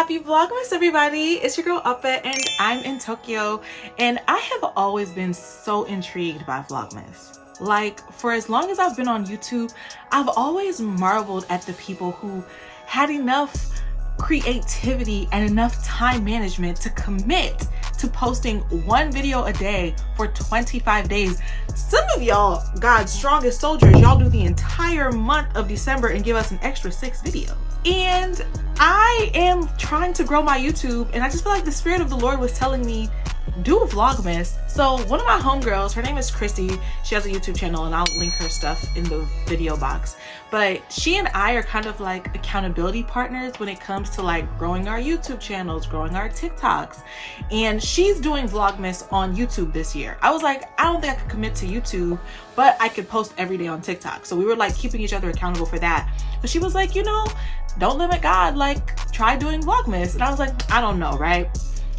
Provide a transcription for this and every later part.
Happy Vlogmas, everybody! It's your girl aw-peh, and I'm in Tokyo, and I have always been so intrigued by Vlogmas. Like, for as long as I've been on YouTube, I've always marveled at the people who had enough creativity and enough time management to commit to posting one video a day for 25 days. Some of y'all, God's strongest soldiers, y'all do the entire month of December and give us an extra 6 videos. And I am trying to grow my YouTube, and I just feel like the Spirit of the Lord was telling me, do a Vlogmas. So one of my homegirls, her name is Christy, she has a YouTube channel, and I'll link her stuff in the video box. But she and I are kind of like accountability partners when it comes to like growing our YouTube channels, growing our TikToks. And she's doing Vlogmas on YouTube this year. I was like, I don't think I could commit to YouTube, but I could post every day on TikTok. So we were like keeping each other accountable for that. But she was like, you know, don't limit God, like try doing Vlogmas. And I was like, I don't know, right?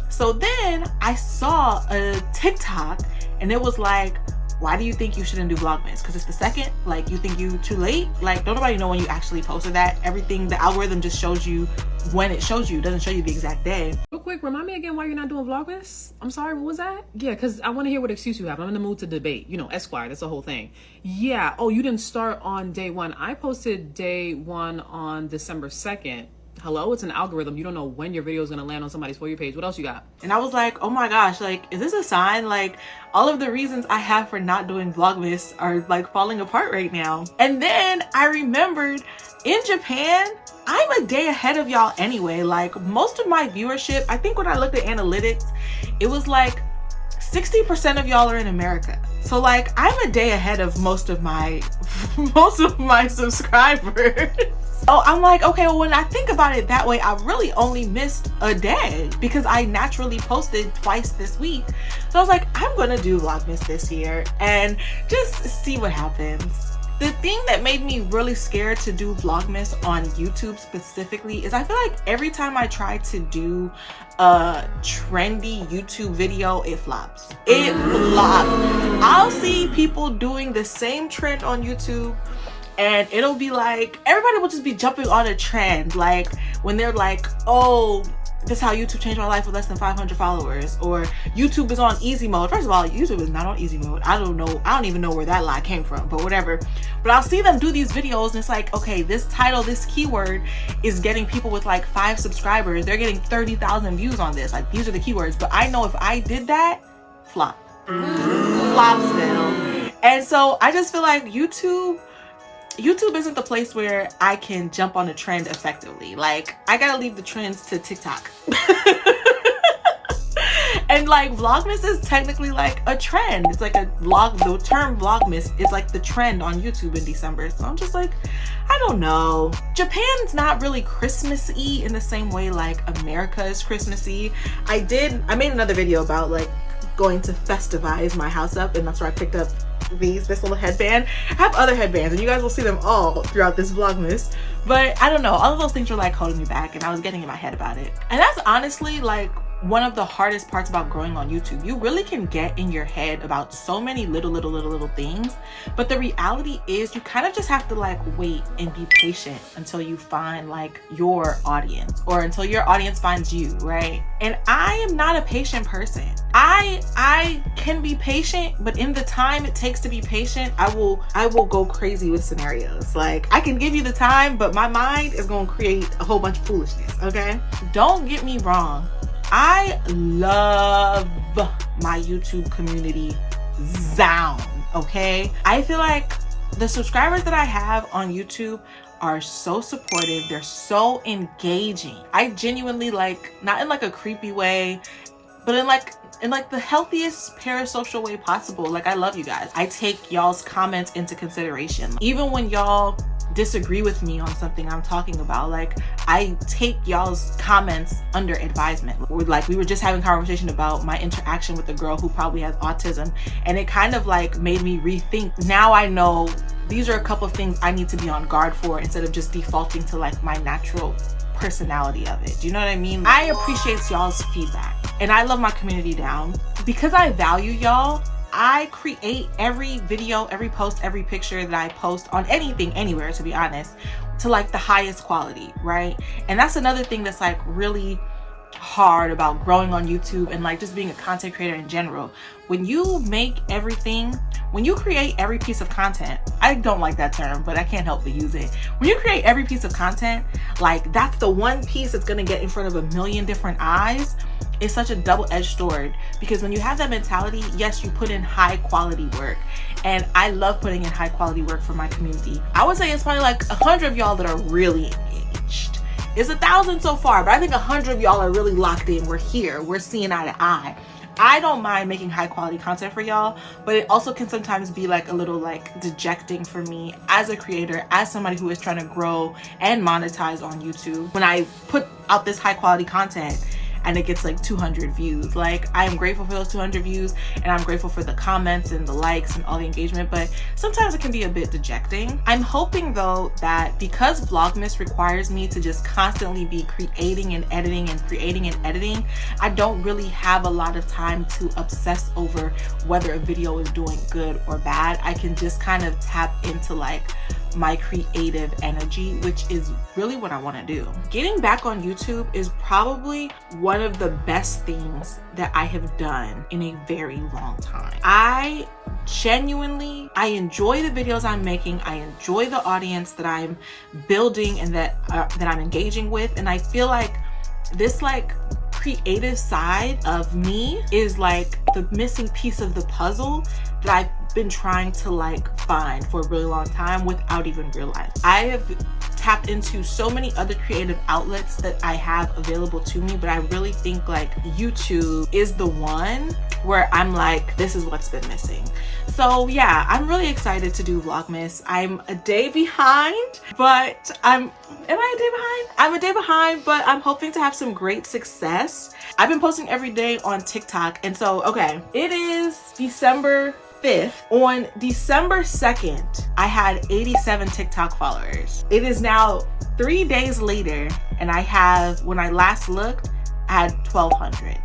So then I saw a TikTok and it was like, why do you think you shouldn't do Vlogmas? Because it's the second, like you think you too late? Like, don't nobody know when you actually posted that. Everything, the algorithm just shows you when it shows you, it doesn't show you the exact day. Real quick, remind me again why you're not doing Vlogmas? I'm sorry, what was that? Yeah, because I want to hear what excuse you have. I'm in the mood to debate. You know, Esquire, that's the whole thing. Yeah, oh, you didn't start on day 1. I posted day 1 on December 2nd. Hello, it's an algorithm. You don't know when your video is gonna land on somebody's For You page. What else you got? And I was like, oh my gosh, like, is this a sign? Like, all of the reasons I have for not doing Vlogmas are like falling apart right now. And then I remembered in Japan, I'm a day ahead of y'all anyway. Like, most of my viewership, I think when I looked at analytics, it was like 60% of y'all are in America. So like, I'm a day ahead of most of my subscribers. So I'm like, okay, well, when I think about it that way, I really only missed a day because I naturally posted twice this week. So I was like, I'm gonna do Vlogmas this year and just see what happens. The thing that made me really scared to do Vlogmas on YouTube specifically is I feel like every time I try to do a trendy YouTube video, it flops. It flops. I'll see people doing the same trend on YouTube, and it'll be like, everybody will just be jumping on a trend. Like when they're like, oh, this is how YouTube changed my life with less than 500 followers, or YouTube is on easy mode. First of all, YouTube is not on easy mode. I don't even know where that lie came from, but whatever. But I'll see them do these videos and it's like, okay, this title, this keyword is getting people with like 5 subscribers. They're getting 30,000 views on this. Like, these are the keywords. But I know if I did that, flop. Flop still. And so I just feel like YouTube isn't the place where I can jump on a trend effectively. Like, I gotta leave the trends to TikTok. And like, Vlogmas is technically like a trend. It's like a vlog, the term Vlogmas is like the trend on YouTube in December. So I'm just like, I don't know. Japan's not really Christmassy in the same way like America is Christmassy. I made another video about like going to festivize my house up, and that's where I picked up this little headband. I have other headbands and you guys will see them all throughout this Vlogmas, but I don't know, all of those things were like holding me back and I was getting in my head about it. And that's honestly like one of the hardest parts about growing on YouTube. You really can get in your head about so many little things, but the reality is you kind of just have to like wait and be patient until you find like your audience, or until your audience finds you, right? And I am not a patient person. I can be patient, but in the time it takes to be patient, I will go crazy with scenarios. Like, I can give you the time, but my mind is gonna create a whole bunch of foolishness, okay? Don't get me wrong. I love my YouTube community zone, okay? I feel like the subscribers that I have on YouTube are so supportive. They're so engaging. I genuinely, like, not in like a creepy way, but in like the healthiest parasocial way possible. Like, I love you guys. I take y'all's comments into consideration. Even when y'all disagree with me on something I'm talking about, like, I take y'all's comments under advisement. We were just having a conversation about my interaction with a girl who probably has autism, and it kind of like made me rethink. Now I know these are a couple of things I need to be on guard for instead of just defaulting to like my natural personality of it. Do you know what I mean? I appreciate y'all's feedback and I love my community down. Because I value y'all, I create every video, every post, every picture that I post on anything, anywhere, to be honest, to like the highest quality, right? And that's another thing that's like really hard about growing on YouTube and like just being a content creator in general. When you make everything, when you create every piece of content, I don't like that term, but I can't help but use it. When you create every piece of content, like that's the one piece that's gonna get in front of a million different eyes. It's such a double-edged sword, because when you have that mentality, yes, you put in high quality work, and I love putting in high quality work for my community. I would say it's probably like 100 of y'all that are really engaged. It's 1,000 so far, but I think 100 of y'all are really locked in. We're here, we're seeing eye to eye. I don't mind making high quality content for y'all, but it also can sometimes be like a little like dejecting for me as a creator, as somebody who is trying to grow and monetize on YouTube. When I put out this high quality content and it gets like 200 views, like I am grateful for those 200 views, and I'm grateful for the comments and the likes and all the engagement, but sometimes it can be a bit dejecting. I'm hoping though that because Vlogmas requires me to just constantly be creating and editing and creating and editing, I don't really have a lot of time to obsess over whether a video is doing good or bad. I can just kind of tap into like my creative energy, which is really what I want to do. Getting back on YouTube is probably one of the best things that I have done in a very long time. I enjoy the videos I'm making. I enjoy the audience that I'm building and that I'm engaging with, and I feel like this like creative side of me is like the missing piece of the puzzle that I've been trying to like find for a really long time without even realizing. I have tapped into so many other creative outlets that I have available to me, but I really think like YouTube is the one where I'm like, this is what's been missing. So yeah, I'm really excited to do Vlogmas. I'm a day behind, but am I a day behind? I'm a day behind, but I'm hoping to have some great success. I've been posting every day on TikTok, and so, okay, it is December 5th. On December 2nd, I had 87 TikTok followers. It is now 3 days later, and I have, when I last looked, I had 1,200.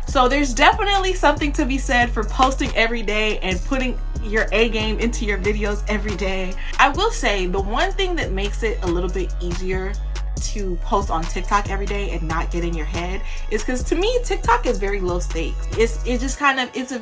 So there's definitely something to be said for posting every day and putting your A game into your videos every day. I will say the one thing that makes it a little bit easier to post on TikTok every day and not get in your head is because to me TikTok is very low stakes. It's just kind of, it's a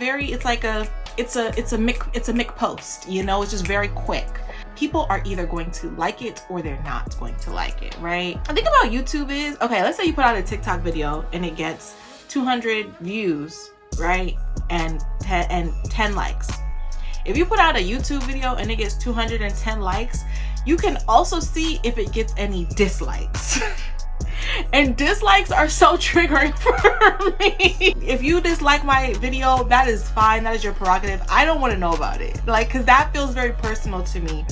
mic post, you know. It's just very quick. People are either going to like it or they're not going to like it, right? The thing about YouTube is, okay, let's say you put out a TikTok video and it gets 200 views, right? And 10 likes. If you put out a YouTube video and it gets 210 likes, you can also see if it gets any dislikes. And dislikes are so triggering for me. If you dislike my video, that is fine. That is your prerogative. I don't want to know about it. Like, because that feels very personal to me.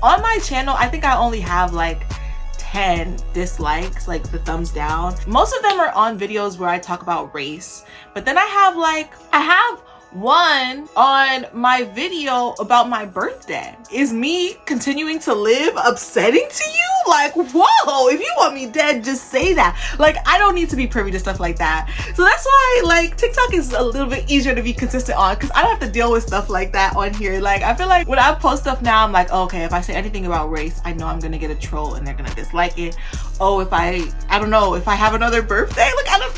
On my channel, I think I only have like 10 dislikes, like the thumbs down. Most of them are on videos where I talk about race. But then I have one on my video about my birthday. Is me continuing to live upsetting to you? Like, whoa, if you want me dead, just say that. Like, I don't need to be privy to stuff like that. So that's why like TikTok is a little bit easier to be consistent on, because I don't have to deal with stuff like that on here. Like, I feel like when I post stuff now, I'm like, okay, if I say anything about race, I know I'm gonna get a troll and they're gonna dislike it. Oh, if I don't know, if I have another birthday, like I don't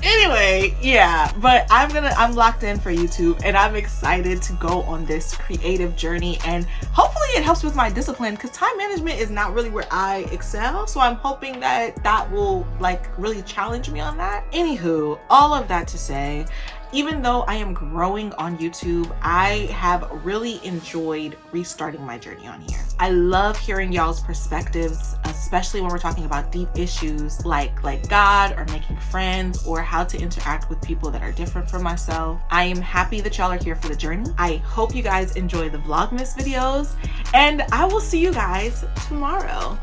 anyway, yeah, but I'm locked in for YouTube, and I'm excited to go on this creative journey, and hopefully it helps with my discipline, because time management is not really where I excel. So I'm hoping that will like really challenge me on that. Anywho, all of that to say, even though I am growing on YouTube, I have really enjoyed restarting my journey on here. I love hearing y'all's perspectives, especially when we're talking about deep issues like God or making friends or how to interact with people that are different from myself. I am happy that y'all are here for the journey. I hope you guys enjoy the Vlogmas videos, and I will see you guys tomorrow.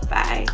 Bye.